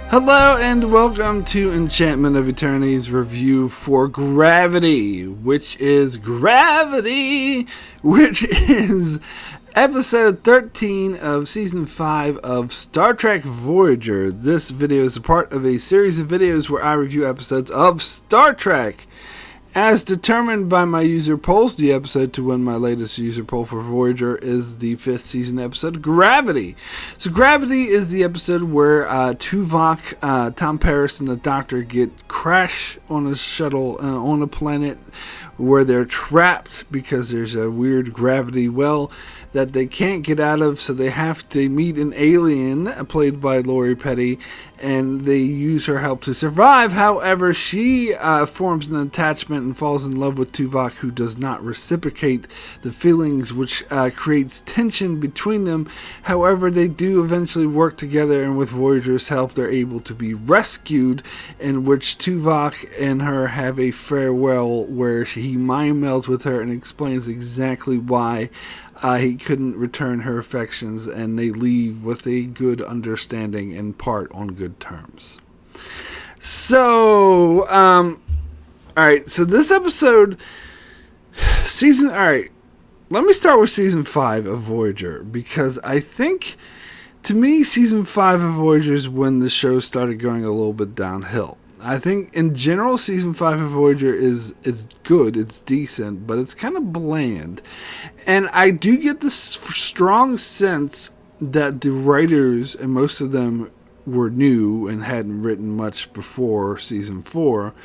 Hello and welcome to Enchantment of Eternity's review for Gravity, which is episode 13 of season 5 of Star Trek Voyager. This video is a part of a series of videos where I review episodes of Star Trek. As determined by my user polls, the episode to win my latest user poll for Voyager is the 5th season episode, Gravity. So Gravity is the episode where Tuvok, Tom Paris, and the Doctor crash on a shuttle on a planet where they're trapped because there's a weird gravity well that they can't get out of, so they have to meet an alien played by Laurie Petty, and they use her help to survive. However, she forms an attachment and falls in love with Tuvok, who does not reciprocate the feelings, which creates tension between them. However, they do eventually work together, and with Voyager's help, they're able to be rescued, in which Tuvok and her have a farewell where he mind melds with her and explains exactly why he couldn't return her affections, and they leave with a good understanding and part on good terms. So, alright, so this episode, let me start with season 5 of Voyager, because I think, to me, season 5 of Voyager is when the show started going a little bit downhill. I think in general season 5 of Voyager is good, it's decent, but it's kind of bland. And I do get this strong sense that the writers, and most of them were new and hadn't written much before season 4,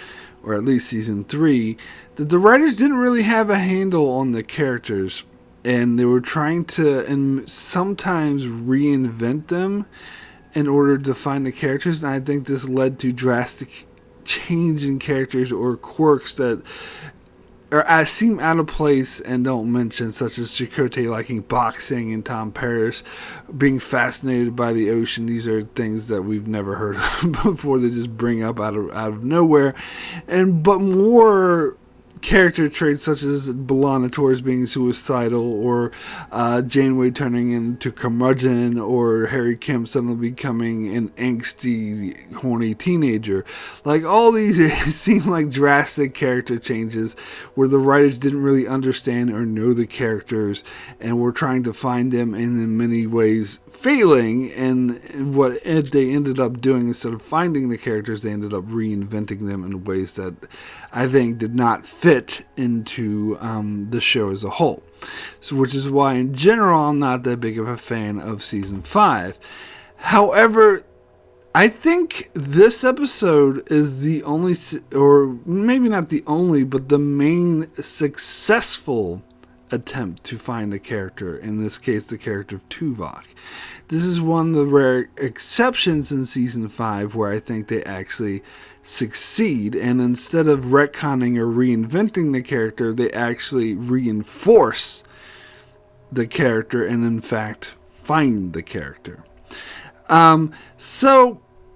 or at least season 3, that the writers didn't really have a handle on the characters, and they were trying to and sometimes reinvent them in order to find the characters, and I think this led to drastic change in characters or quirks that seem out of place and don't mention, such as Chakotay liking boxing and Tom Paris being fascinated by the ocean. These are things that we've never heard of before. They just bring up out of nowhere, but more character traits such as B'Elanna Torres being suicidal, or Janeway turning into curmudgeon, or Harry Kim suddenly becoming an angsty, horny teenager. Like, all these seem like drastic character changes where the writers didn't really understand or know the characters and were trying to find them, and in many ways failing. And what they ended up doing, instead of finding the characters, they ended up reinventing them in ways that I think did not fit into the show as a whole. So, which is why in general I'm not that big of a fan of season 5. However, I think this episode is the only, or maybe not the only, but the main successful attempt to find a character, in this case the character of Tuvok. This is one of the rare exceptions in season 5 where I think they actually succeed, and instead of retconning or reinventing the character, they actually reinforce the character and in fact find the character.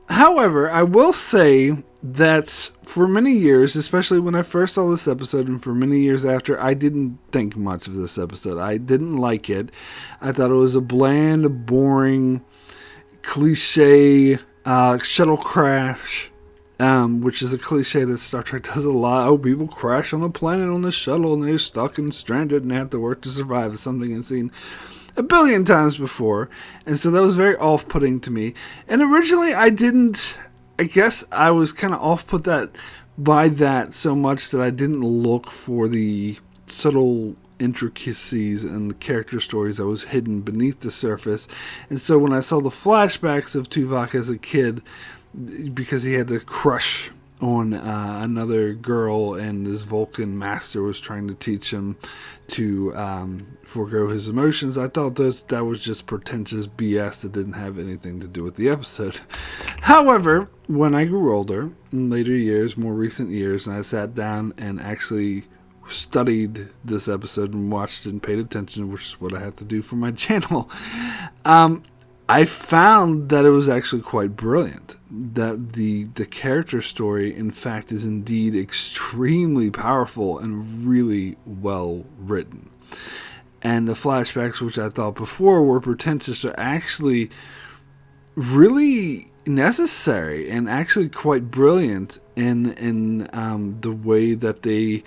However, I will say that for many years, especially when I first saw this episode and for many years after, I didn't think much of this episode. I didn't like it. I thought it was a bland, boring, cliche shuttle crash, which is a cliche that Star Trek does a lot. Oh, people crash on a planet on the shuttle and they're stuck and stranded and have to work to survive. Is something I've seen a billion times before, and so that was very off-putting to me. And originally I guess I was kind of off-put by that so much that I didn't look for the subtle intricacies and the character stories that was hidden beneath the surface. And so when I saw the flashbacks of Tuvok as a kid, because he had the crush on another girl, and this Vulcan master was trying to teach him to forego his emotions, I thought that was just pretentious BS that didn't have anything to do with the episode. However, when I grew older, in later years, more recent years, and I sat down and actually studied this episode and watched it and paid attention, which is what I have to do for my channel, I found that it was actually quite brilliant. That the character story, in fact, is indeed extremely powerful and really well written. And the flashbacks, which I thought before were pretentious, are actually really necessary and actually quite brilliant in the way that they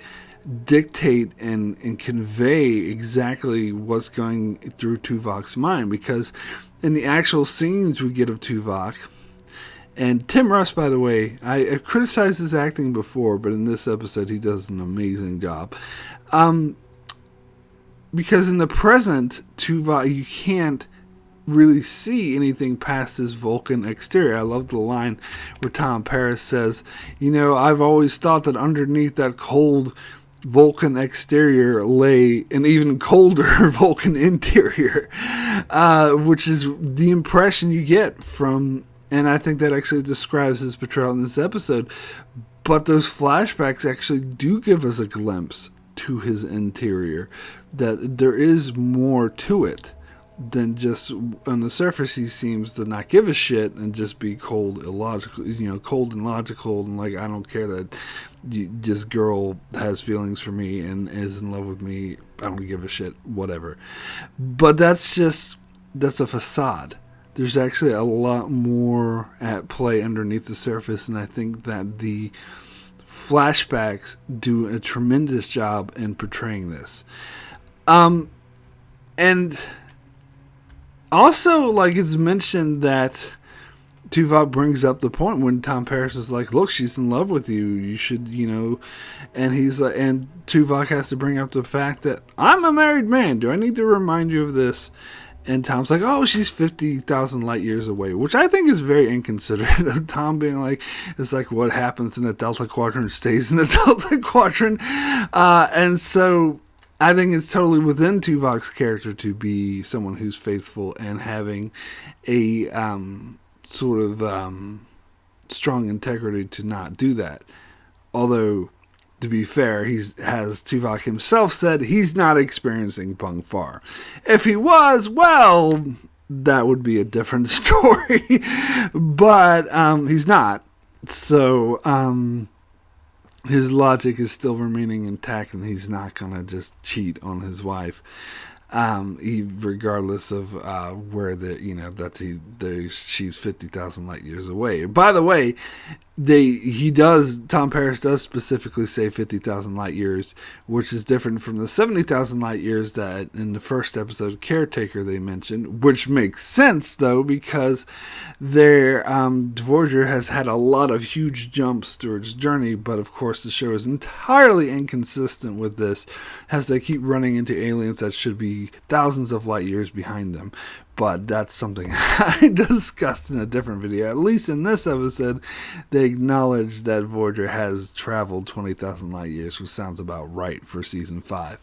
dictate and convey exactly what's going through Tuvok's mind, because in the actual scenes we get of Tuvok, and Tim Russ, by the way, I criticized his acting before, but in this episode he does an amazing job. Because in the present, Tuvok, you can't really see anything past his Vulcan exterior. I love the line where Tom Paris says, I've always thought that underneath that cold Vulcan exterior lay an even colder Vulcan interior, which is the impression you get from, and I think that actually describes his portrayal in this episode. But those flashbacks actually do give us a glimpse to his interior, that there is more to it than just on the surface he seems to not give a shit and just be cold, illogical, cold and logical, and like, I don't care that this girl has feelings for me and is in love with me, I don't give a shit, whatever. But that's a facade. There's actually a lot more at play underneath the surface, and I think that the flashbacks do a tremendous job in portraying this. And also, like, it's mentioned that Tuvok brings up the point when Tom Paris is like, look, she's in love with you. You should, and he's like, and Tuvok has to bring up the fact that I'm a married man. Do I need to remind you of this? And Tom's like, oh, she's 50,000 light years away, which I think is very inconsiderate of Tom being like, it's like what happens in the Delta Quadrant stays in the Delta Quadrant. And so I think it's totally within Tuvok's character to be someone who's faithful and having a sort of strong integrity to not do that. Although, to be fair, has Tuvok himself said he's not experiencing Pung Far. If he was, well, that would be a different story. But he's not. So his logic is still remaining intact, and he's not going to just cheat on his wife, regardless of where she's 50,000 light years away. By the way, Tom Paris does specifically say 50,000 light years, which is different from the 70,000 light years that in the first episode Caretaker they mentioned, which makes sense though, because their Voyager has had a lot of huge jumps through its journey, but of course the show is entirely inconsistent with this, as they keep running into aliens that should be thousands of light years behind them. But that's something I discussed in a different video. At least in this episode, they acknowledge that Voyager has traveled 20,000 light years, which sounds about right for season 5.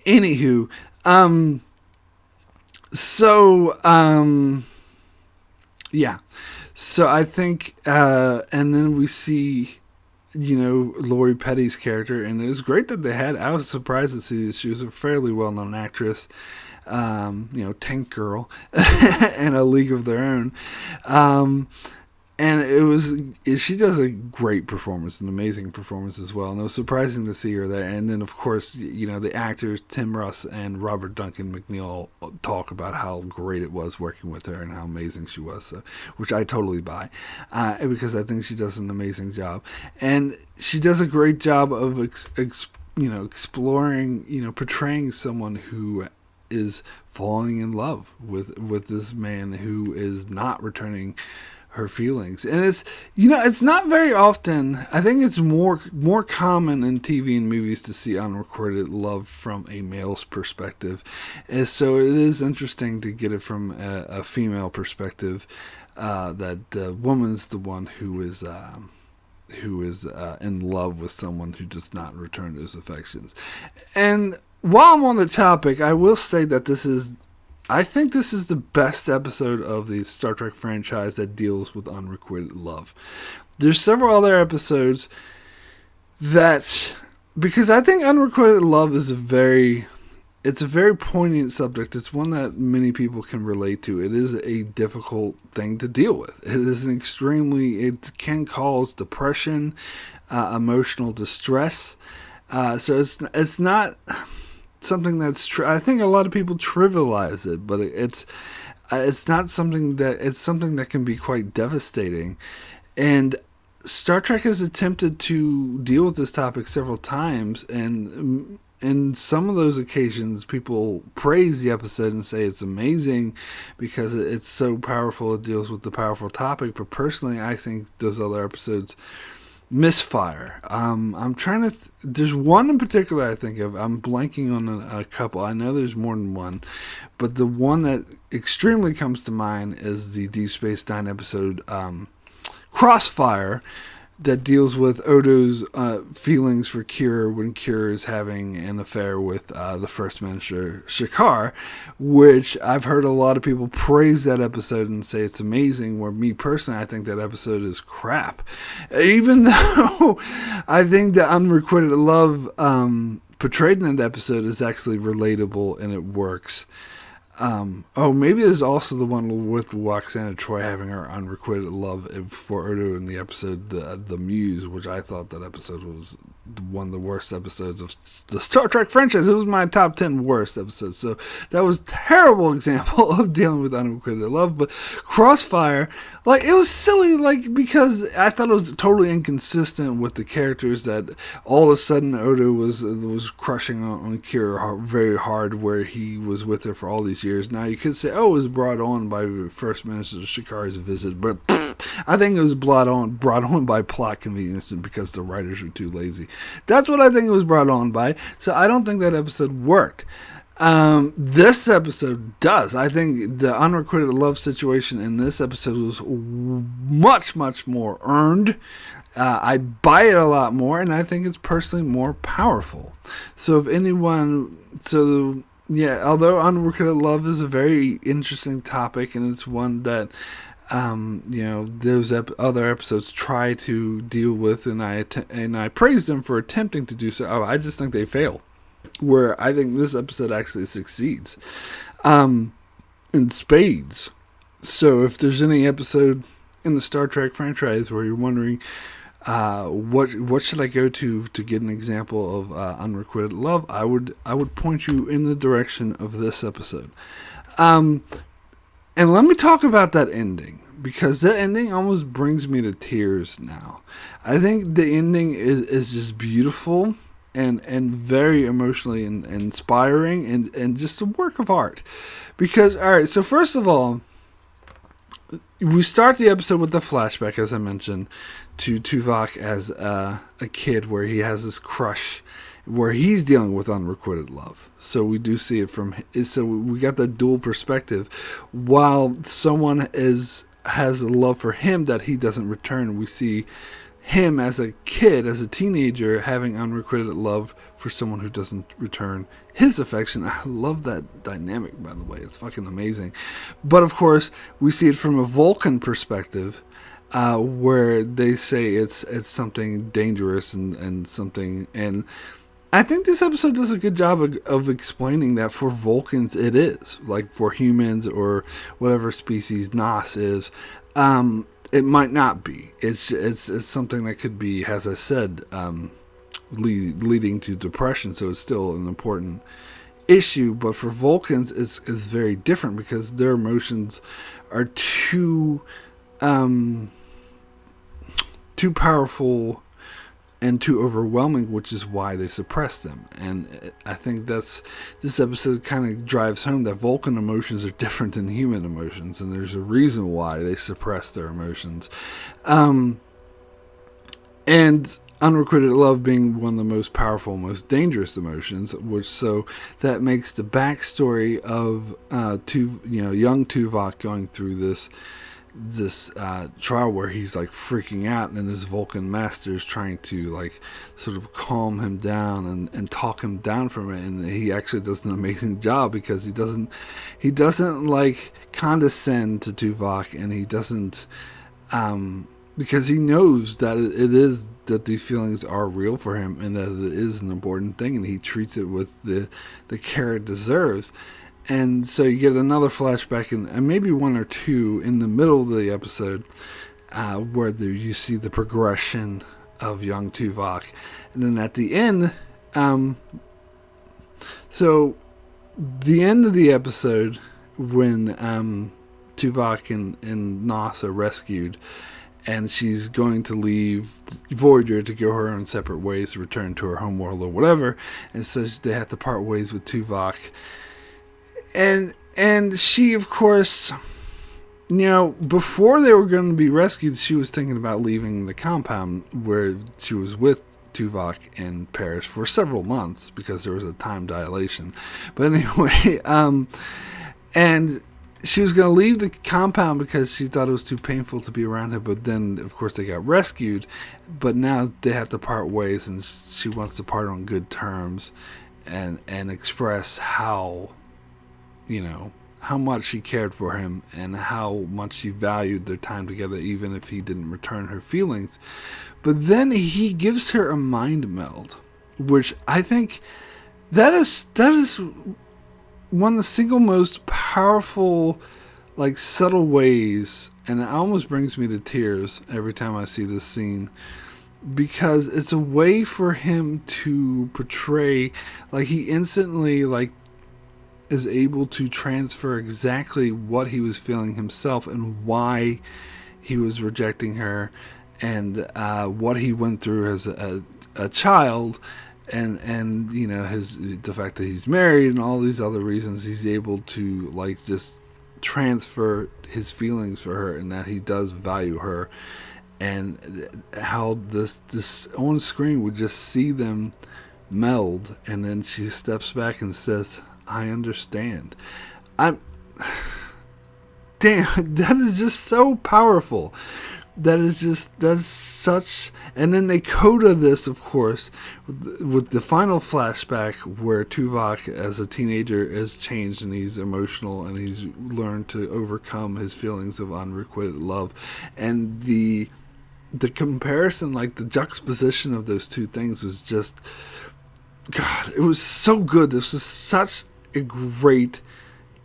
Anywho, yeah. So I think, and then we see, Laurie Petty's character, and it was great that they had. I was surprised to see this. She was a fairly well-known actress. Tank Girl and A League of Their Own. And she does a great performance, an amazing performance as well. And it was surprising to see her there. And then, of course, the actors Tim Russ and Robert Duncan McNeil talk about how great it was working with her and how amazing she was, which I totally buy, because I think she does an amazing job. And she does a great job of exploring, portraying someone who is falling in love with this man who is not returning her feelings. And it's not very often. I think it's more common in TV and movies to see unrequited love from a male's perspective. And so it is interesting to get it from a female perspective, that the woman's the one who is in love with someone who does not return those affections. And while I'm on the topic, I will say that I think this is the best episode of the Star Trek franchise that deals with unrequited love. There's several other episodes because I think unrequited love is a very poignant subject. It's one that many people can relate to. It is a difficult thing to deal with. It can cause depression, emotional distress. So it's not something that's I think a lot of people trivialize it, but it's It's something that can be quite devastating. And Star Trek has attempted to deal with this topic several times, and in some of those occasions, people praise the episode and say it's amazing because it's so powerful. It deals with the powerful topic. But personally, I think those other episodes misfire. I'm trying to. There's one in particular I think of. I'm blanking on a couple. I know there's more than one, but the one that extremely comes to mind is the Deep Space Nine episode Crossfire, that deals with Odo's feelings for Kira when Kira is having an affair with the First Minister Shakar, which I've heard a lot of people praise that episode and say it's amazing, where me personally, I think that episode is crap. Even though I think the unrequited love portrayed in that episode is actually relatable and it works. Maybe there's also the one with Waxana Troy having her unrequited love for Odo in the episode the Muse, which I thought that episode was one of the worst episodes of the Star Trek franchise. It was my top 10 worst episodes, so that was a terrible example of dealing with unrequited love. But Crossfire, it was silly, because I thought it was totally inconsistent with the characters, that all of a sudden Odo was crushing on Kira very hard, where he was with her for all these years. Now you could say, it was brought on by First Minister Shakar's visit, but I think it was brought on by plot convenience and because the writers were too lazy. That's what I think it was brought on by. So I don't think that episode worked. This episode does. I think the unrequited love situation in this episode was much, much more earned. I buy it a lot more, and I think it's personally more powerful. So if anyone, although unrequited love is a very interesting topic, and it's one that those other episodes try to deal with, and I praise them for attempting to do so. I just think they fail. Where I think this episode actually succeeds, in spades. So if there's any episode in the Star Trek franchise where you're wondering, what should I go to get an example of unrequited love, I would point you in the direction of this episode. And let me talk about that ending, because that ending almost brings me to tears now. I think the ending is just beautiful and very emotionally inspiring and just a work of art. Because, alright, so first of all, we start the episode with the flashback, as I mentioned, to Tuvok as a kid, where he has this crush, where he's dealing with unrequited love. So we do see it so we got that dual perspective. While someone has a love for him that he doesn't return, we see him as a kid, as a teenager, having unrequited love for someone who doesn't return his affection. I love that dynamic, by the way. It's fucking amazing. But of course, we see it from a Vulcan perspective, where they say it's something dangerous and something. And I think this episode does a good job of explaining that for Vulcans it is. Like for humans or whatever species Nas is, it might not be. It's something that could be, as I said, leading to depression. So it's still an important issue. But for Vulcans, it's very different, because their emotions are too powerful and too overwhelming, which is why they suppress them. And I think this episode kind of drives home that Vulcan emotions are different than human emotions, and there's a reason why they suppress their emotions. And unrequited love being one of the most powerful, most dangerous emotions, so that makes the backstory of young Tuvok going through this trial where he's freaking out, and his Vulcan master is trying to sort of calm him down and talk him down from it, and he actually does an amazing job, because he doesn't condescend to Tuvok, and he doesn't because he knows that that these feelings are real for him, and that it is an important thing, and he treats it with the care it deserves. And so you get another flashback, and maybe one or two in the middle of the episode, where you see the progression of young Tuvok. And then at the end, so the end of the episode when Tuvok and Nos are rescued, and she's going to leave Voyager to go her own separate ways, to return to her homeworld or whatever, and so they have to part ways with Tuvok. And she, of course, before they were going to be rescued, she was thinking about leaving the compound where she was with Tuvok and Paris for several months because there was a time dilation. But anyway, and she was going to leave the compound because she thought it was too painful to be around her. But then, of course, they got rescued. But now they have to part ways, and she wants to part on good terms and express how much she cared for him and how much she valued their time together, even if he didn't return her feelings. But then he gives her a mind meld, which I think that is one of the single most powerful, subtle ways, and it almost brings me to tears every time I see this scene, because it's a way for him to portray, he instantly, is able to transfer exactly what he was feeling himself and why he was rejecting her, and what he went through as a child, and the fact that he's married and all these other reasons. He's able to just transfer his feelings for her, and that he does value her, and how this on screen would just see them meld, and then she steps back and says, "I understand." Damn, that is just so powerful. That's such. And then they coda this, of course, with the final flashback where Tuvok, as a teenager, has changed, and he's emotional, and he's learned to overcome his feelings of unrequited love. And the comparison, the juxtaposition of those two things was just, God, it was so good. This was such a great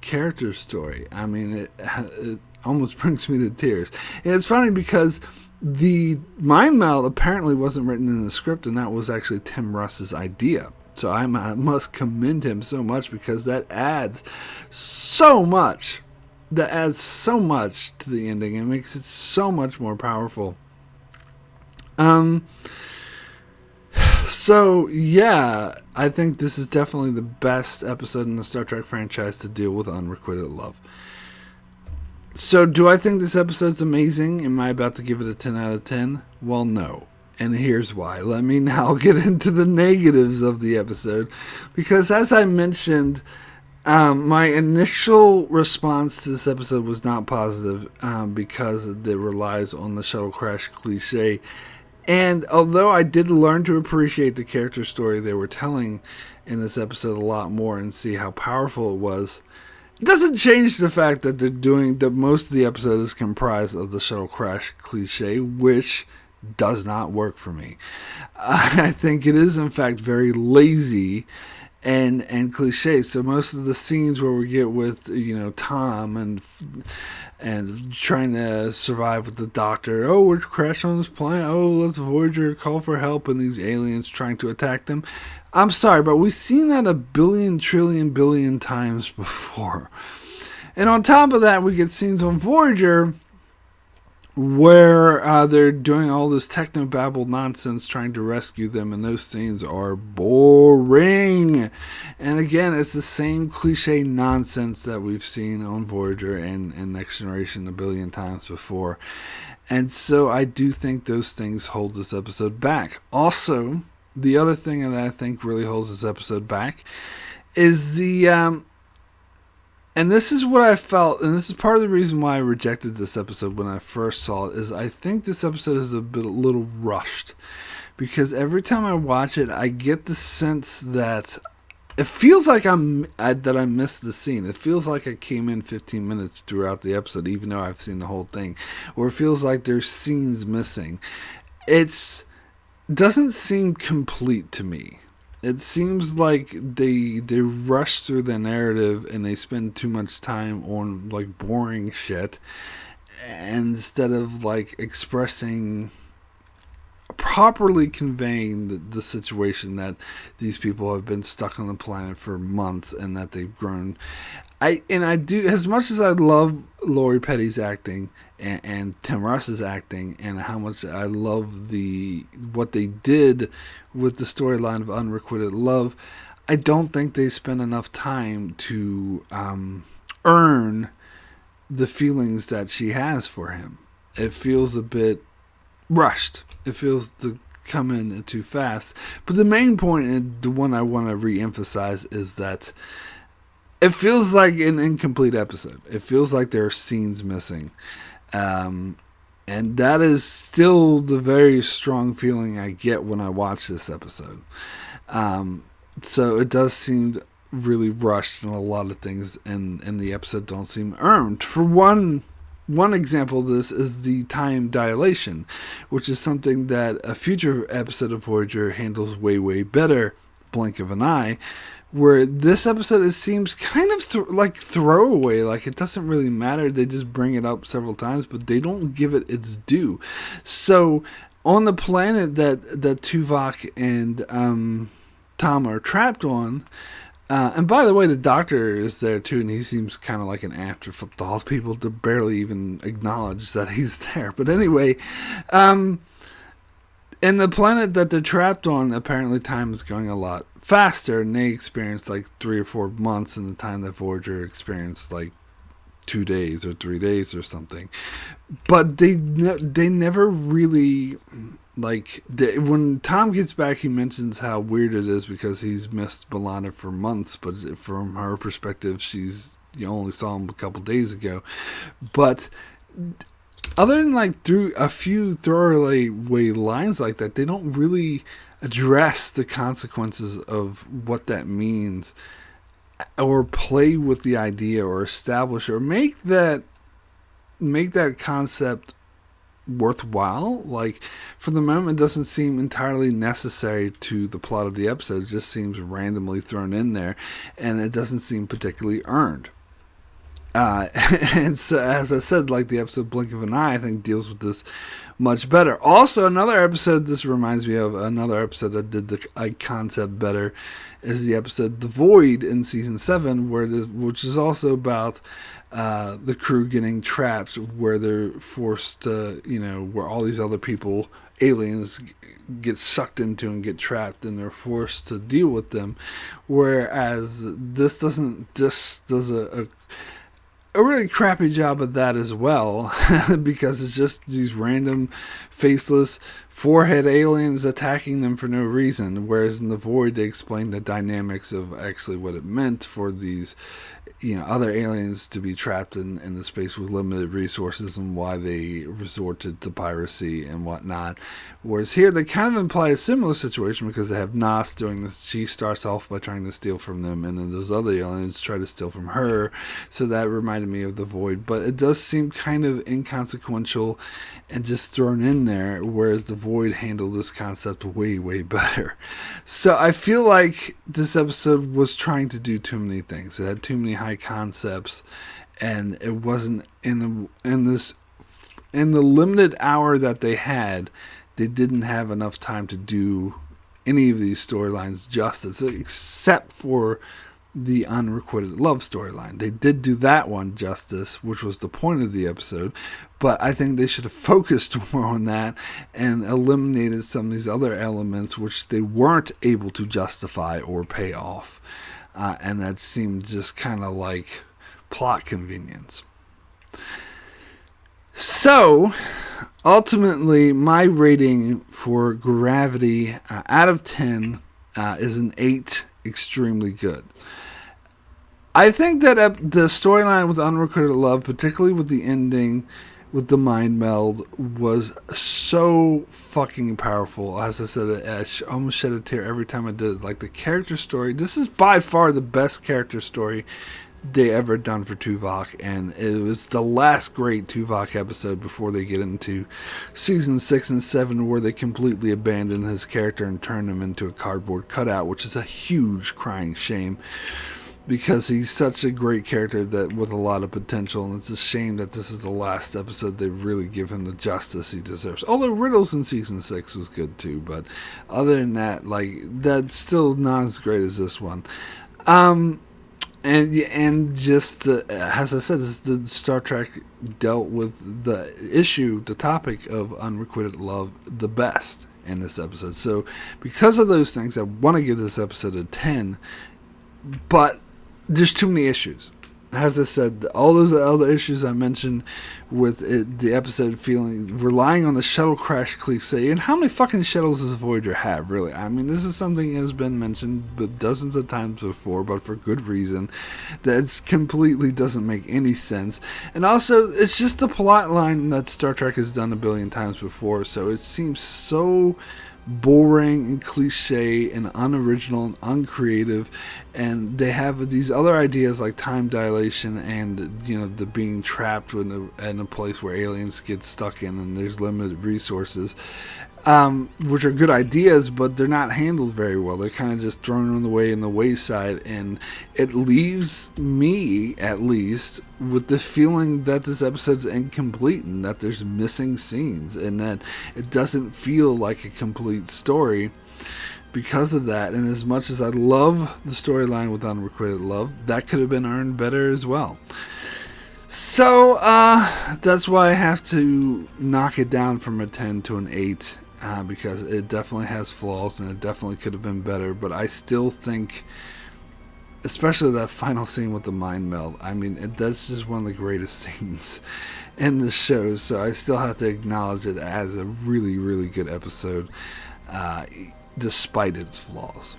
character story. I mean, it almost brings me to tears. And it's funny because the mind meld apparently wasn't written in the script, and that was actually Tim Russ's idea. So I must commend him so much, because that adds so much. That adds so much to the ending. It makes it so much more powerful. So, yeah, I think this is definitely the best episode in the Star Trek franchise to deal with unrequited love. So, do I think this episode's amazing? Am I about to give it a 10 out of 10? Well, no. And here's why. Let me now get into the negatives of the episode. Because as I mentioned, my initial response to this episode was not positive, because it relies on the shuttle crash cliche. And although I did learn to appreciate the character story they were telling in this episode a lot more and see how powerful it was, it doesn't change the fact that that most of the episode is comprised of the shuttle crash cliche, which does not work for me. I think it is, in fact, very lazy and cliche. So most of the scenes where we get with Tom and trying to survive with the doctor, oh, we're crashing on this planet, oh, let's Voyager call for help, and these aliens trying to attack them. I'm sorry, but we've seen that a billion trillion billion times before. And on top of that, we get scenes on Voyager where they're doing all this technobabble nonsense trying to rescue them, and those scenes are boring. And again, it's the same cliche nonsense that we've seen on Voyager and Next Generation a billion times before. And so I do think those things hold this episode back. Also, the other thing that I think really holds this episode back is the and this is what I felt, and this is part of the reason why I rejected this episode when I first saw it, is I think this episode is a little rushed. Because every time I watch it, I get the sense that it feels like I missed the scene. It feels like I came in 15 minutes throughout the episode, even though I've seen the whole thing. Or it feels like there's scenes missing. It doesn't seem complete to me. It seems like they rush through the narrative and they spend too much time on boring shit instead of expressing, properly conveying the situation that these people have been stuck on the planet for months and that they've grown. I do, as much as I love Laurie Petty's acting and Tim Russ's acting, and how much I love what they did with the storyline of Unrequited Love, I don't think they spent enough time to earn the feelings that she has for him. It feels a bit rushed. It feels to come in too fast. But the main point, and the one I want to re-emphasize, is that it feels like an incomplete episode. It feels like there are scenes missing. And that is still the very strong feeling I get when I watch this episode. So it does seem really rushed, and a lot of things in the episode don't seem earned. For one example of this is the time dilation, which is something that a future episode of Voyager handles way, way better, blink of an eye, where this episode, it seems kind of like throwaway, like it doesn't really matter. They just bring it up several times, but they don't give it its due. So on the planet that Tuvok and Tom are trapped on, and by the way, the doctor is there too, and he seems kind of like an afterthought. People to barely even acknowledge that he's there. But anyway, in the planet that they're trapped on, apparently time is going a lot faster, and they experience like 3 or 4 months in the time that Voyager experienced like 2 days or 3 days or something. But they never really, like, when Tom gets back, he mentions how weird it is because he's missed B'Elanna for months, but from her perspective, you only saw him a couple days ago. But other than like through a few throwaway lines like that, they don't really address the consequences of what that means, or play with the idea, or establish, or make that concept worthwhile. Like, for the moment, it doesn't seem entirely necessary to the plot of the episode. It just seems randomly thrown in there, and it doesn't seem particularly earned. And so, as I said, like the episode Blink of an Eye, I think deals with this much better. Also, another episode, this reminds me of another episode that did the concept better, is the episode The Void in season 7, which is also about the crew getting trapped, where they're forced to, where all these other people, aliens, get sucked into and get trapped, and they're forced to deal with them. Whereas this does a really crappy job of that as well, because it's just these random faceless forehead aliens attacking them for no reason, whereas in The Void they explain the dynamics of actually what it meant for these other aliens to be trapped in the space with limited resources, and why they resorted to piracy and whatnot. Whereas here they kind of imply a similar situation, because they have Nas doing this. She starts off by trying to steal from them, and then those other aliens try to steal from her. So that reminded me of The Void, but it does seem kind of inconsequential and just thrown in there, whereas The Void handled this concept way, way better. So I feel like this episode was trying to do too many things. It had too many high concepts, and it wasn't in the limited hour that they had. They didn't have enough time to do any of these storylines justice, except for the Unrequited Love storyline. They did do that one justice, which was the point of the episode, but I think they should have focused more on that and eliminated some of these other elements which they weren't able to justify or pay off, and that seemed just kind of like plot convenience. So ultimately, my rating for Gravity out of 10 is an 8, extremely good. I think that the storyline with Unrequited Love, particularly with the ending, with the mind meld, was so fucking powerful. As I said, I almost shed a tear every time I did it. Like, the character story, this is by far the best character story they ever done for Tuvok, and it was the last great Tuvok episode before they get into season 6 and 7, where they completely abandon his character and turn him into a cardboard cutout, which is a huge crying shame, because he's such a great character that with a lot of potential, and it's a shame that this is the last episode they really give him the justice he deserves. Although Riddles in season 6 was good too, but other than that, like, that's still not as great as this one. And just as I said, the Star Trek dealt with the topic of unrequited love the best in this episode. So because of those things, I want to give this episode a 10, but there's too many issues. As I said, all those other issues I mentioned with the episode relying on the shuttle crash cliche, and how many fucking shuttles does Voyager have, really? I mean, this is something that has been mentioned dozens of times before, but for good reason. That completely doesn't make any sense. And also, it's just a plot line that Star Trek has done a billion times before, so it seems so boring and cliche and unoriginal and uncreative. And they have these other ideas like time dilation and the being trapped in a place where aliens get stuck in and there's limited resources, which are good ideas, but they're not handled very well. They're kind of just thrown on the wayside, and it leaves me, at least, with the feeling that this episode's incomplete and that there's missing scenes and that it doesn't feel like a complete story because of that. And as much as I love the storyline with unrequited love, that could have been earned better as well. So that's why I have to knock it down from a 10 to an 8. Because it definitely has flaws and it definitely could have been better, but I still think, especially that final scene with the mind meld, I mean, that's just one of the greatest scenes in the show, so I still have to acknowledge it as a really, really good episode, despite its flaws.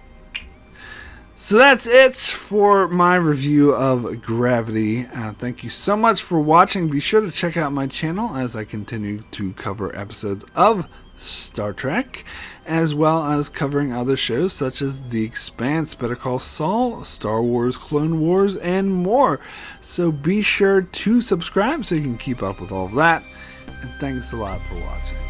So that's it for my review of Gravity. Thank you so much for watching. Be sure to check out my channel as I continue to cover episodes of Star Trek, as well as covering other shows such as The Expanse, Better Call Saul, Star Wars, Clone Wars, and more. So be sure to subscribe so you can keep up with all of that. And thanks a lot for watching.